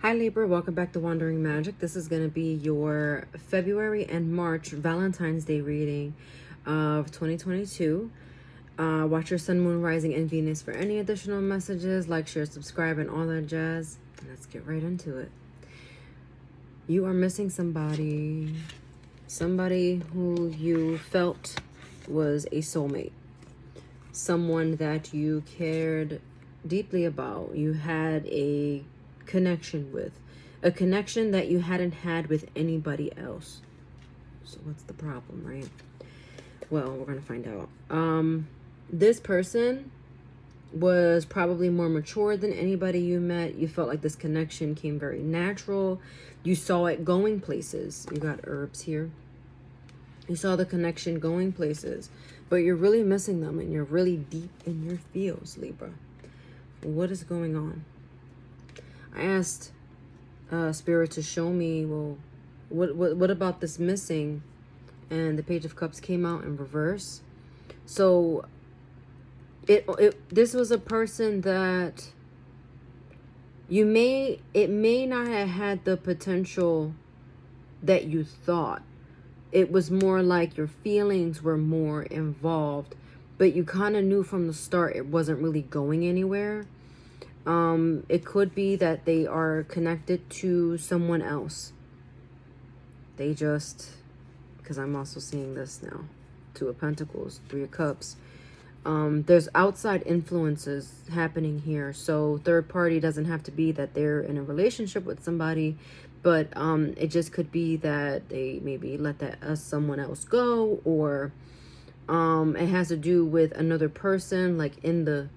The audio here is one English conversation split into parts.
Hi Libra, welcome back to Wandering Magic. This is going to be your February and March Valentine's Day reading of 2022. Watch your Sun, Moon, Rising, and Venus for any additional messages. Like, share, subscribe, and all that jazz. Let's get right into it. You are missing somebody. Somebody who you felt was a soulmate. Someone that you cared deeply about. You had a connection with, a connection that you hadn't had with anybody else. So what's the problem, right? Well, we're gonna find out. This person was probably more mature than anybody you met. You felt like this connection came very natural. You saw it going places. You got herbs here. You saw the connection going places, but you're really missing them and you're really deep in your feels, Libra. What is going on? I asked Spirit to show me, well, what about this missing? And the Page of Cups came out in reverse. So this was a person that it may not have had the potential that you thought. It was more like your feelings were more involved, but you kind of knew from the start it wasn't really going anywhere. It could be that they are connected to someone else. They just, because I'm also seeing this now. Two of Pentacles, Three of Cups. There's outside influences happening here. So third party doesn't have to be that they're in a relationship with somebody, but it just could be that they maybe let someone else go, or it has to do with another person, like in the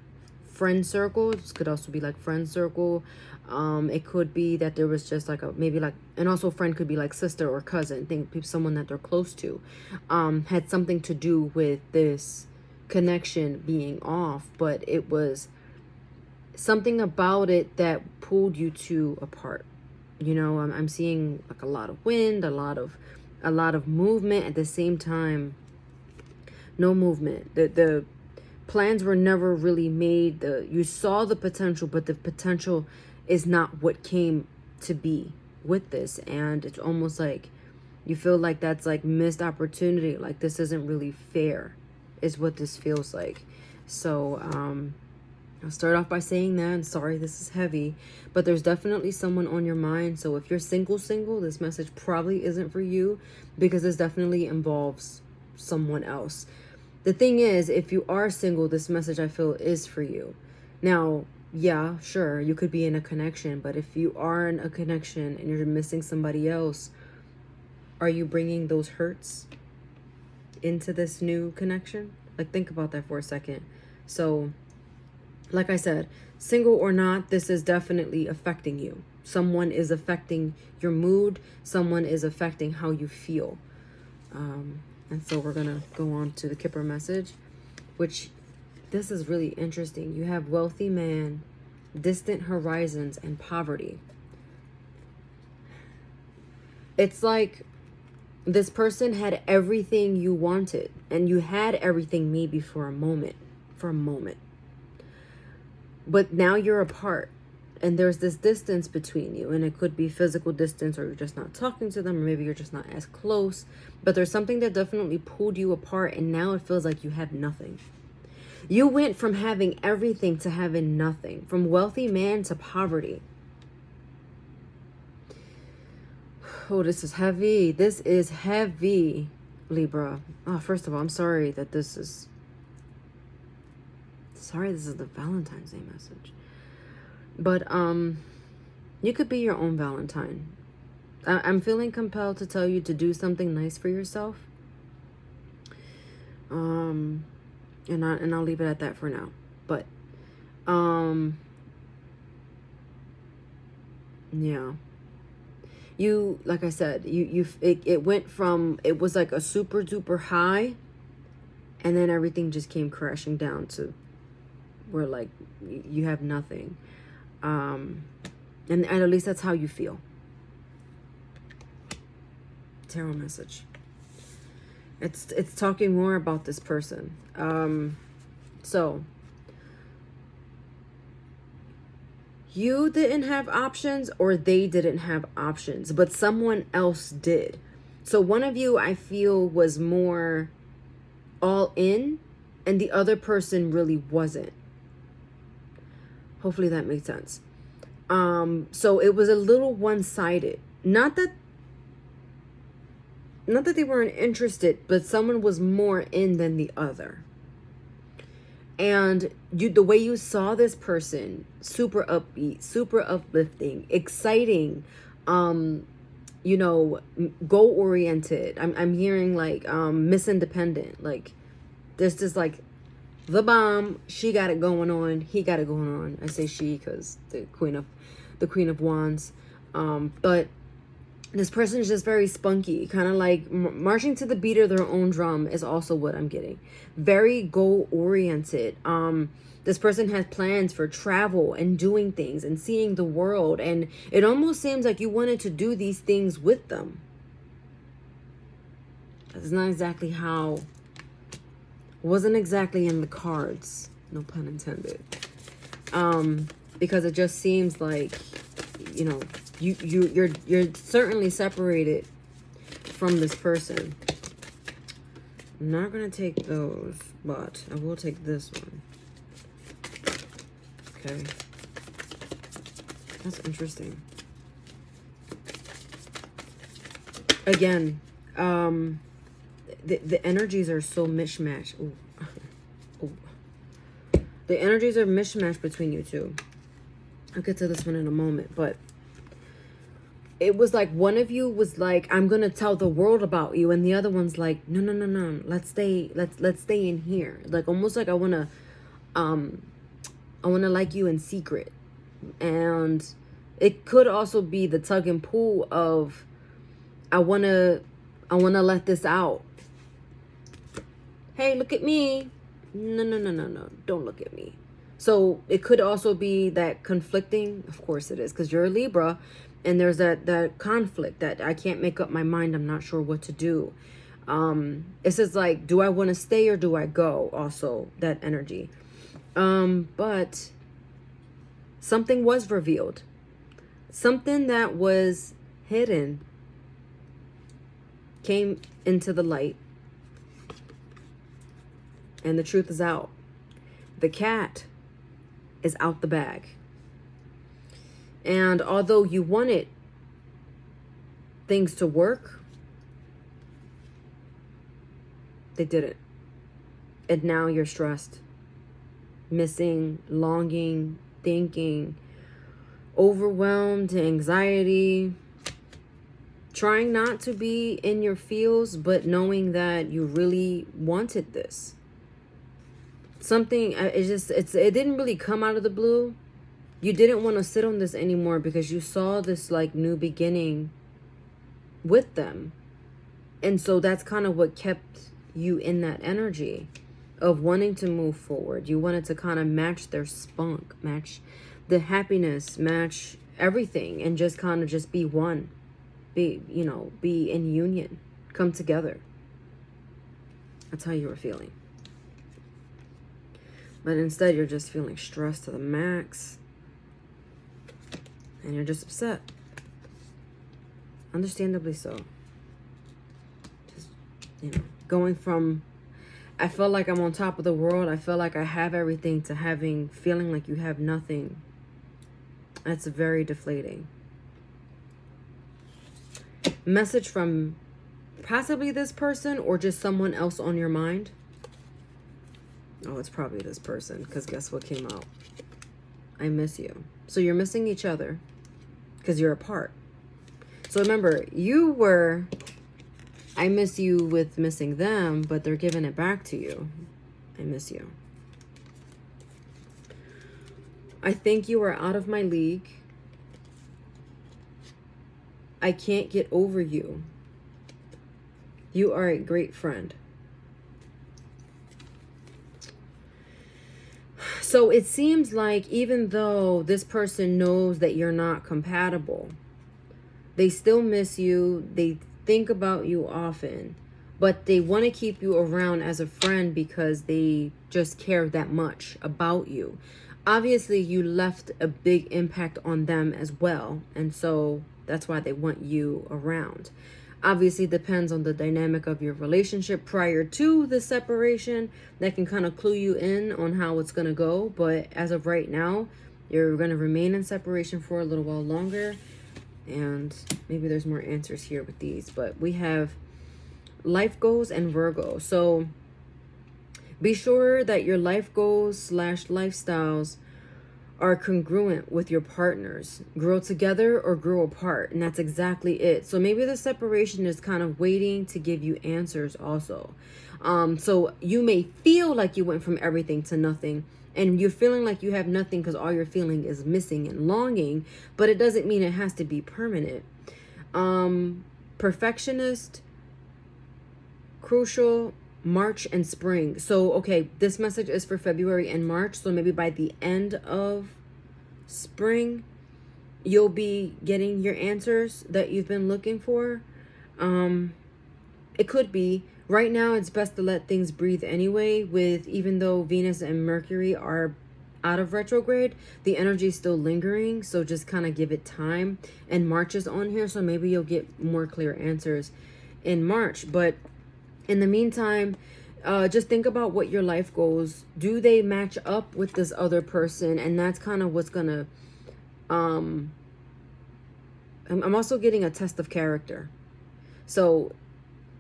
friend circle. This could also be like friend circle. It could be that there was just like and also friend could be like sister or cousin. Think someone that they're close to had something to do with this connection being off, but it was something about it that pulled you two apart. You know, I'm seeing like a lot of wind, a lot of movement at the same time. No movement. The plans were never really made. You saw the potential, but the potential is not what came to be with this. And it's almost like you feel like that's like missed opportunity. Like this isn't really fair is what this feels like. So I'll start off by saying that. And sorry, this is heavy, but there's definitely someone on your mind. So if you're single, this message probably isn't for you, because this definitely involves someone else. The thing is, if you are single, this message I feel is for you. Now, yeah, sure, you could be in a connection, but if you are in a connection and you're missing somebody else, are you bringing those hurts into this new connection? Like, think about that for a second. So, like I said, single or not, this is definitely affecting you. Someone is affecting your mood. Someone is affecting how you feel. And so we're going to go on to the Kipper message, which this is really interesting. You have wealthy man, distant horizons, and poverty. It's like this person had everything you wanted, and you had everything maybe for a moment. But now you're apart. And there's this distance between you, and it could be physical distance, or you're just not talking to them, or maybe you're just not as close. But there's something that definitely pulled you apart, and now it feels like you have nothing. You went from having everything to having nothing, from wealthy man to poverty. Oh, this is heavy. This is heavy, Libra. Oh, first of all, I'm sorry that this is the Valentine's Day message. But you could be your own Valentine. I'm feeling compelled to tell you to do something nice for yourself. And I'll leave it at that for now. But yeah. You, like I said, it went from, it was like a super duper high, and then everything just came crashing down to where like you have nothing. And at least that's how you feel. Tarot message. It's talking more about this person. So you didn't have options or they didn't have options, but someone else did. So one of you, I feel, was more all in and the other person really wasn't. Hopefully that makes sense. So it was a little one-sided. Not that they weren't interested, but someone was more in than the other. And the way you saw this person, super upbeat, super uplifting, exciting, you know, goal oriented. I'm hearing like Miss Independent, like this is like the bomb. She got it going on. He got it going on. I say she because the Queen of Wands. But this person is just very spunky, kind of like marching to the beat of their own drum is also what I'm getting. Very goal oriented. This person has plans for travel and doing things and seeing the world. And it almost seems like you wanted to do these things with them. That's not exactly how, wasn't exactly in the cards. No pun intended. Because it just seems like, you know, you're certainly separated from this person. I'm not gonna take those, but I will take this one. Okay, that's interesting. Again, the energies are so mishmashed. Ooh. Ooh. The energies are mishmashed between you two. I'll get to this one in a moment, but it was like one of you was like, I'm gonna tell the world about you, and the other one's like, no, let's stay in here. Like almost like I wanna like you in secret. And it could also be the tug and pull of I wanna let this out. Hey, look at me. No, don't look at me. So it could also be that conflicting, of course it is, because you're a Libra. And there's that conflict that I can't make up my mind. I'm not sure what to do. It says like, do I want to stay or do I go? Also, that energy. But something was revealed. Something that was hidden came into the light. And the truth is out. The cat is out the bag. And although you wanted things to work, they didn't. And now you're stressed, missing, longing, thinking, overwhelmed, anxiety, trying not to be in your feels, but knowing that you really wanted this. Something, it didn't really come out of the blue. You didn't want to sit on this anymore because you saw this like new beginning with them. And so that's kind of what kept you in that energy of wanting to move forward. You wanted to kind of match their spunk, match the happiness, match everything, and just kind of just be one. Be in union. Come together. That's how you were feeling. But instead you're just feeling stressed to the max. And you're just upset. Understandably so. Just, going from, I feel like I'm on top of the world. I feel like I have everything to feeling like you have nothing. That's very deflating. Message from possibly this person or just someone else on your mind. Oh, it's probably this person, because guess what came out? I miss you. So you're missing each other because you're apart. So remember, you were, I miss you with missing them, but they're giving it back to you. I miss you. I think you are out of my league. I can't get over you. You are a great friend. So it seems like even though this person knows that you're not compatible, they still miss you. They think about you often, but they want to keep you around as a friend because they just care that much about you. obviously you left a big impact on them as well. And so that's why they want you around. Obviously depends on the dynamic of your relationship prior to the separation. That can kind of clue you in on how it's going to go. But as of right now, you're going to remain in separation for a little while longer. And maybe there's more answers here with these. But we have life goals and Virgo. So be sure that your life goals / lifestyles are congruent with your partners. Grow together or grow apart. And that's exactly it. So maybe the separation is kind of waiting to give you answers also. So you may feel like you went from everything to nothing. And you're feeling like you have nothing because all you're feeling is missing and longing. But it doesn't mean it has to be permanent. Perfectionist, crucial, March and spring. So, okay, this message is for February and March. So maybe by the end of spring, you'll be getting your answers that you've been looking for. It could be. Right now, it's best to let things breathe anyway. Even though Venus and Mercury are out of retrograde, the energy is still lingering. So just kind of give it time. And March is on here, so maybe you'll get more clear answers in March. But in the meantime, just think about what your life goals, do they match up with this other person? And that's kind of what's gonna, I'm also getting a test of character. So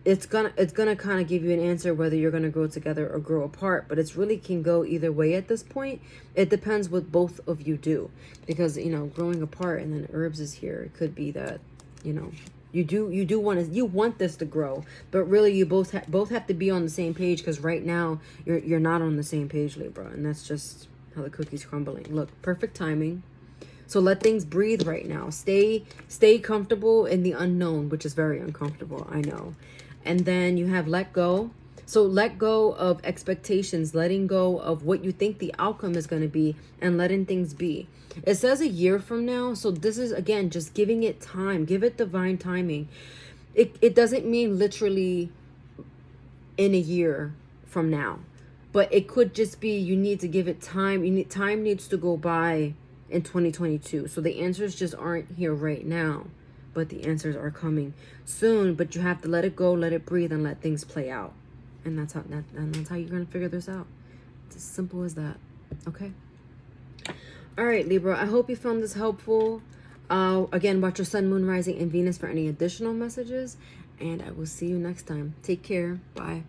it's gonna kind of give you an answer whether you're gonna grow together or grow apart. But it's really can go either way at this point. It depends what both of you do, because growing apart and then herbs is here. It could be that you want this to grow, but really you both have to be on the same page, because right now you're not on the same page, Libra, and that's just how the cookie's crumbling. Look, perfect timing. So let things breathe right now. Stay comfortable in the unknown, which is very uncomfortable, I know. And then you have let go. So let go of expectations, letting go of what you think the outcome is going to be, and letting things be. It says a year from now. So this is, again, just giving it time. Give it divine timing. It doesn't mean literally in a year from now. But it could just be you need to give it time. Time needs to go by in 2022. So the answers just aren't here right now. But the answers are coming soon. But you have to let it go, let it breathe, and let things play out. And that's how you're going to figure this out. It's as simple as that. Okay. All right, Libra. I hope you found this helpful. Again, watch your sun, moon, rising, and Venus for any additional messages. And I will see you next time. Take care. Bye.